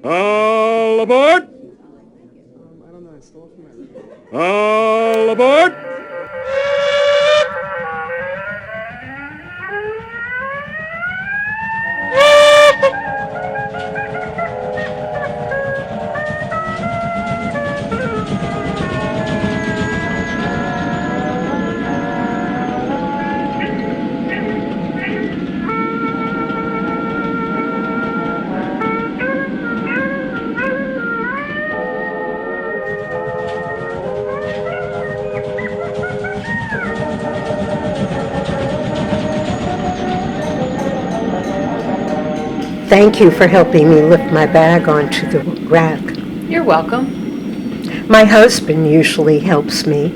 All aboard! All aboard! Thank you for helping me lift my bag onto the rack. You're welcome. My husband usually helps me.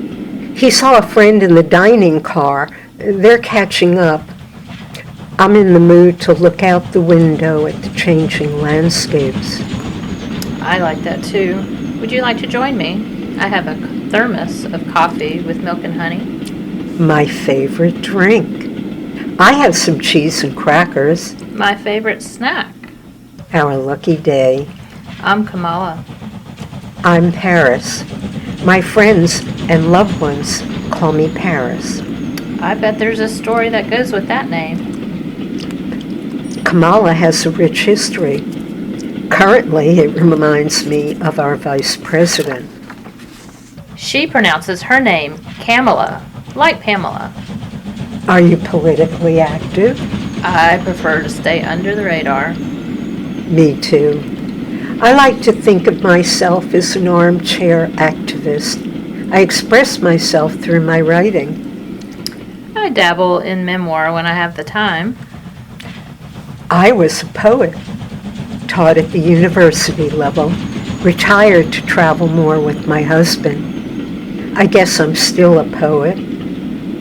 He saw a friend in the dining car. They're catching up. I'm in the mood to look out the window at the changing landscapes. I like that too. Would you like to join me? I have a thermos of coffee with milk and honey. My favorite drink. I have some cheese and crackers. My favorite snack. Our lucky day. I'm Kamala. I'm Paris. My friends and loved ones call me Paris. I bet there's a story that goes with that name. Kamala has a rich history. Currently, it reminds me of our vice president. She pronounces her name Kamala, like Pamela. Are you politically active? I prefer to stay under the radar. Me too. I like to think of myself as an armchair activist. I express myself through my writing. I dabble in memoir when I have the time. I was a poet, taught at the university level, retired to travel more with my husband. I guess I'm still a poet.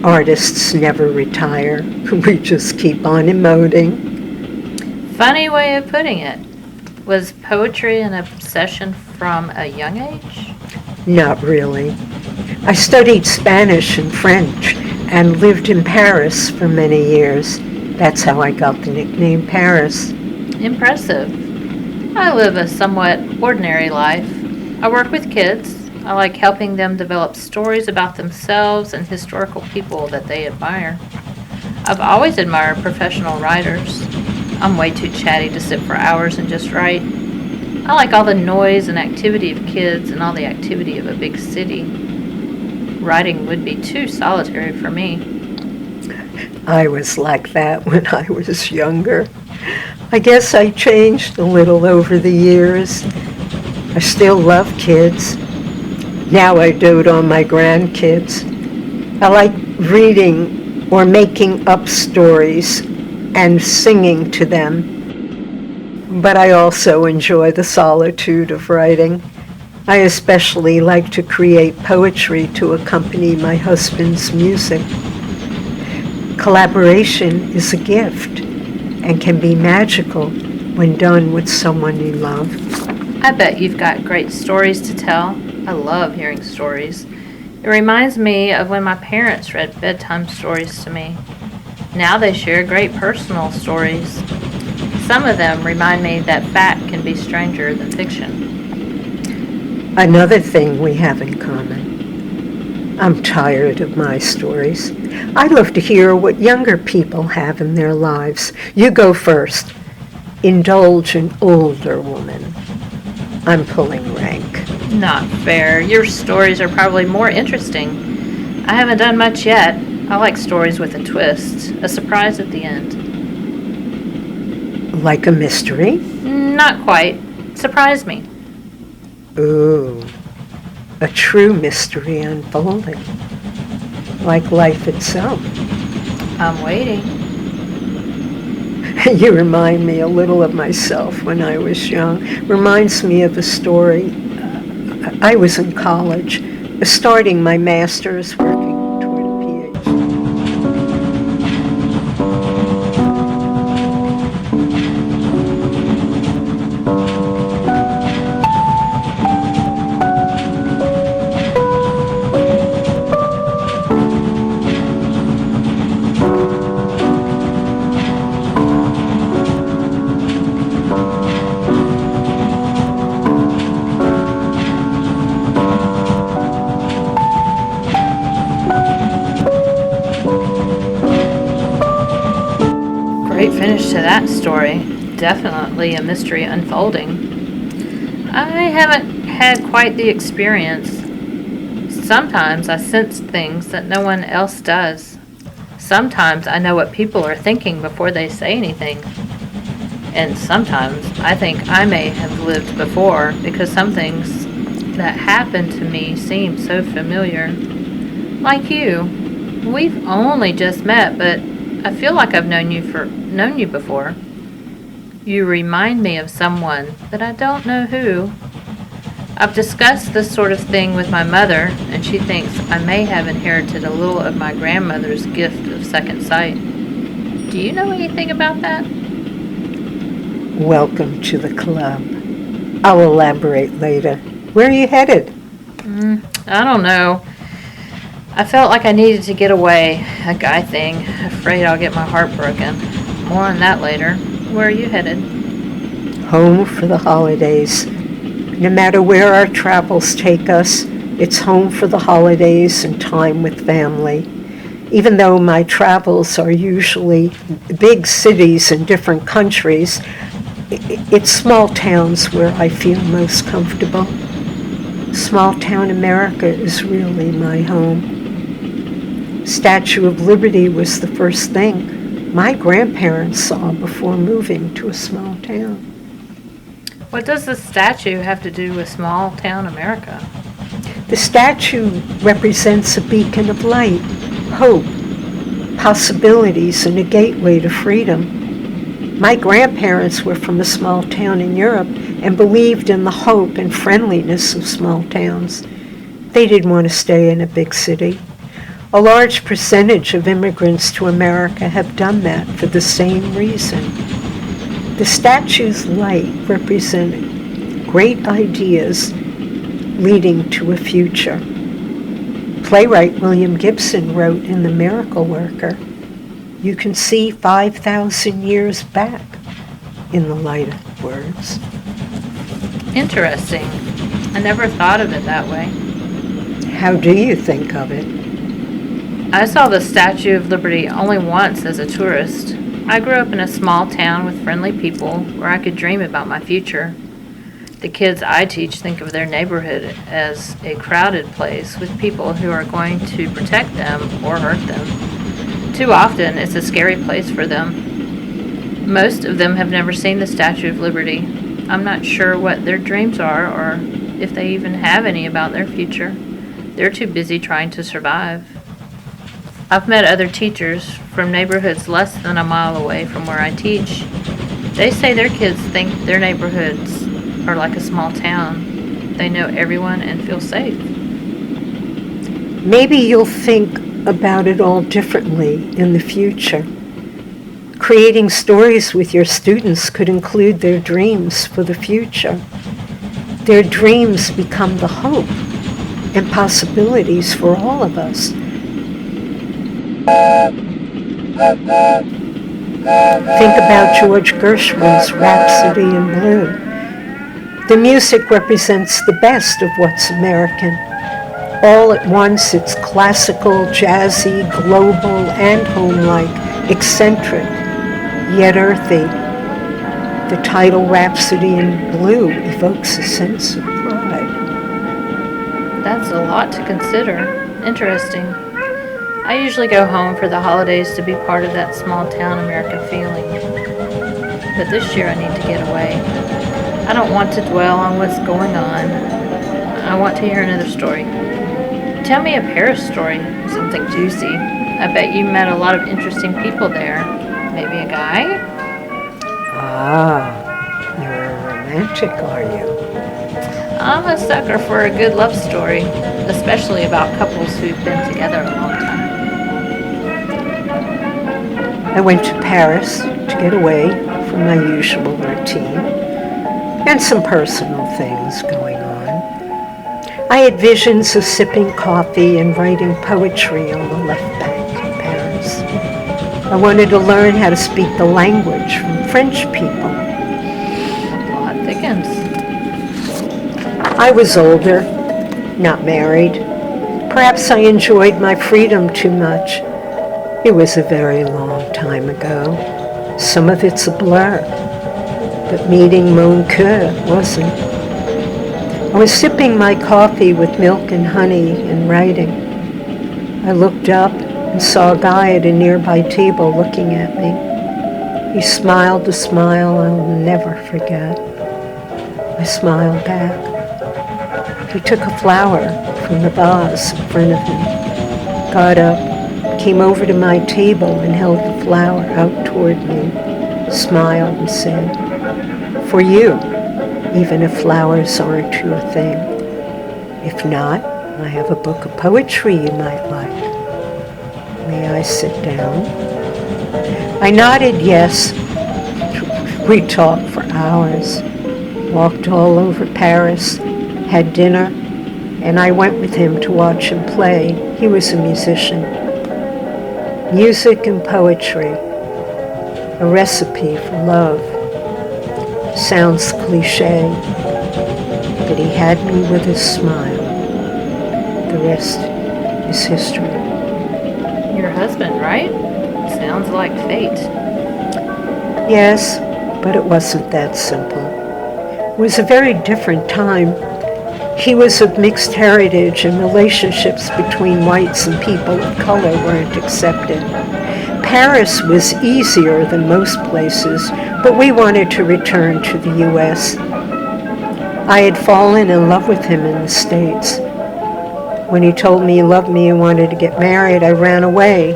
Artists never retire. We just keep on emoting. Funny way of putting it. Was poetry an obsession from a young age? Not really. I studied Spanish and French and lived in Paris for many years. That's how I got the nickname Paris. Impressive. I live a somewhat ordinary life. I work with kids. I like helping them develop stories about themselves and historical people that they admire. I've always admired professional writers. I'm way too chatty to sit for hours and just write. I like all the noise and activity of kids and all the activity of a big city. Writing would be too solitary for me. I was like that when I was younger. I guess I changed a little over the years. I still love kids. Now I dote on my grandkids. I like reading or making up stories and singing to them. But I also enjoy the solitude of writing. I especially like to create poetry to accompany my husband's music. Collaboration is a gift and can be magical when done with someone you love. I bet you've got great stories to tell. I love hearing stories. It reminds me of when my parents read bedtime stories to me. Now they share great personal stories. Some of them remind me that fact can be stranger than fiction. Another thing we have in common. I'm tired of my stories. I'd love to hear what younger people have in their lives. You go first. Indulge an older woman. I'm pulling rank. Not fair. Your stories are probably more interesting. I haven't done much yet. I like stories with a twist, a surprise at the end. Like a mystery? Not quite. Surprise me. Ooh, a true mystery unfolding. Like life itself. I'm waiting. You remind me a little of myself when I was young. Reminds me of a story. I was in college, starting my master's, working toward a PhD. that story. Definitely a mystery unfolding. I haven't had quite the experience. Sometimes I sense things that no one else does. Sometimes I know what people are thinking before they say anything. And sometimes I think I may have lived before because some things that happened to me seem so familiar. Like you. We've only just met, but I feel like I've known you before. You remind me of someone, but I don't know who. I've discussed this sort of thing with my mother, and she thinks I may have inherited a little of my grandmother's gift of second sight. Do you know anything about that? Welcome to the club. I'll elaborate later. Where are you headed? I don't know. I felt like I needed to get away, a guy thing. Afraid I'll get my heart broken. More on that later. Where are you headed? Home for the holidays. No matter where our travels take us, it's home for the holidays and time with family. Even though my travels are usually big cities in different countries, it's small towns where I feel most comfortable. Small town America is really my home. Statue of Liberty was the first thing my grandparents saw before moving to a small town. What does the statue have to do with small town America? The statue represents a beacon of light, hope, possibilities, and a gateway to freedom. My grandparents were from a small town in Europe and believed in the hope and friendliness of small towns. They didn't want to stay in a big city. A large percentage of immigrants to America have done that for the same reason. The statue's light represented great ideas leading to a future. Playwright William Gibson wrote in The Miracle Worker, "You can see 5,000 years back in the light of words." Interesting. I never thought of it that way. How do you think of it? I saw the Statue of Liberty only once as a tourist. I grew up in a small town with friendly people where I could dream about my future. The kids I teach think of their neighborhood as a crowded place with people who are going to protect them or hurt them. Too often, it's a scary place for them. Most of them have never seen the Statue of Liberty. I'm not sure what their dreams are or if they even have any about their future. They're too busy trying to survive. I've met other teachers from neighborhoods less than a mile away from where I teach. They say their kids think their neighborhoods are like a small town. They know everyone and feel safe. Maybe you'll think about it all differently in the future. Creating stories with your students could include their dreams for the future. Their dreams become the hope and possibilities for all of us. Think about George Gershwin's Rhapsody in Blue. The music represents the best of what's American. All at once, it's classical, jazzy, global, and home-like, eccentric, yet earthy. The title Rhapsody in Blue evokes a sense of pride. That's a lot to consider. Interesting. I usually go home for the holidays to be part of that small town America feeling. But this year I need to get away. I don't want to dwell on what's going on. I want to hear another story. Tell me a Paris story, something juicy. I bet you met a lot of interesting people there. Maybe a guy? Ah, you're a romantic, are you? I'm a sucker for a good love story, especially about couples who've been together a long time. I went to Paris to get away from my usual routine and some personal things going on. I had visions of sipping coffee and writing poetry on the left bank of Paris. I wanted to learn how to speak the language from French people. Plot thickens. I was older, not married. Perhaps I enjoyed my freedom too much. It was a very long time ago. Some of it's a blur, but meeting mon cœur wasn't. I was sipping my coffee with milk and honey and writing. I looked up and saw a guy at a nearby table looking at me. He smiled a smile I'll never forget. I smiled back. He took a flower from the vase in front of him, got up, came over to my table and held the flower out toward me, smiled and said, "For you, even if flowers aren't your thing. If not, I have a book of poetry you might like. May I sit down?" I nodded yes. We talked for hours, walked all over Paris, had dinner, and I went with him to watch him play. He was a musician. Music and poetry, a recipe for love. Sounds cliche, but he had me with his smile. The rest is history. Your husband, right? Sounds like fate. Yes, but it wasn't that simple. It was a very different time. He was of mixed heritage, and relationships between whites and people of color weren't accepted. Paris was easier than most places, but we wanted to return to the U.S. I had fallen in love with him in the States. When he told me he loved me and wanted to get married, I ran away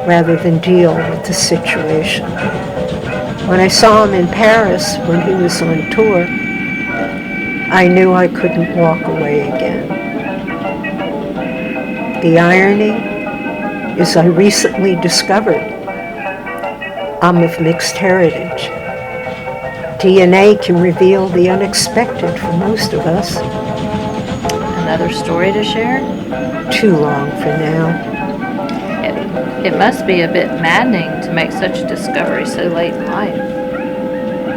rather than deal with the situation. When I saw him in Paris when he was on tour, I knew I couldn't walk away again. The irony is I recently discovered I'm of mixed heritage. DNA can reveal the unexpected for most of us. Another story to share? Too long for now. It must be a bit maddening to make such a discovery so late in life.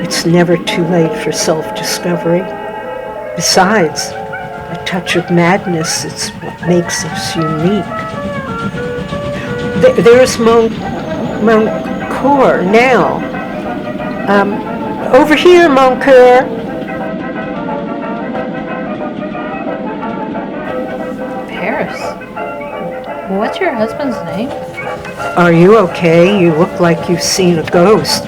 It's never too late for self-discovery. Besides, a touch of madness is what makes us unique. There's Moncoeur now. Over here, Moncoeur. Paris. What's your husband's name? Are you okay? You look like you've seen a ghost.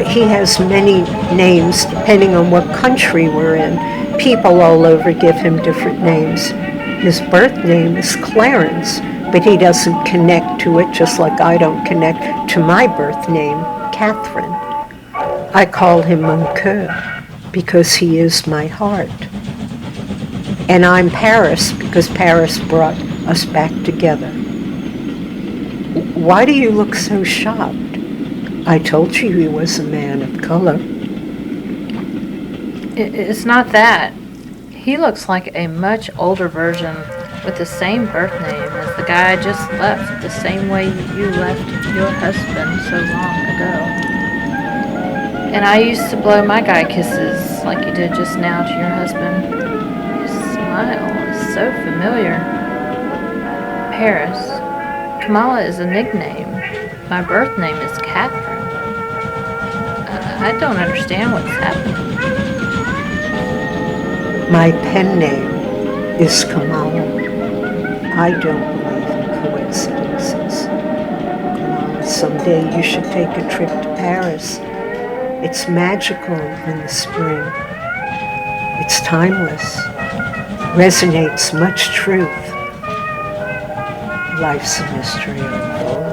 He has many names depending on what country we're in. People all over give him different names. His birth name is Clarence, but he doesn't connect to it just like I don't connect to my birth name, Catherine. I call him mon cœur because he is my heart. And I'm Paris because Paris brought us back together. Why do you look so shocked? I told you he was a man of color. It's not that. He looks like a much older version with the same birth name as the guy I just left, the same way you left your husband so long ago. And I used to blow my guy kisses like you did just now to your husband. His smile is so familiar. Paris. Kamala is a nickname. My birth name is Catherine. I don't understand what's happening. My pen name is Kamala. I don't believe in coincidences. Kamala, someday you should take a trip to Paris. It's magical in the spring. It's timeless. Resonates much truth. Life's a mystery unfolding.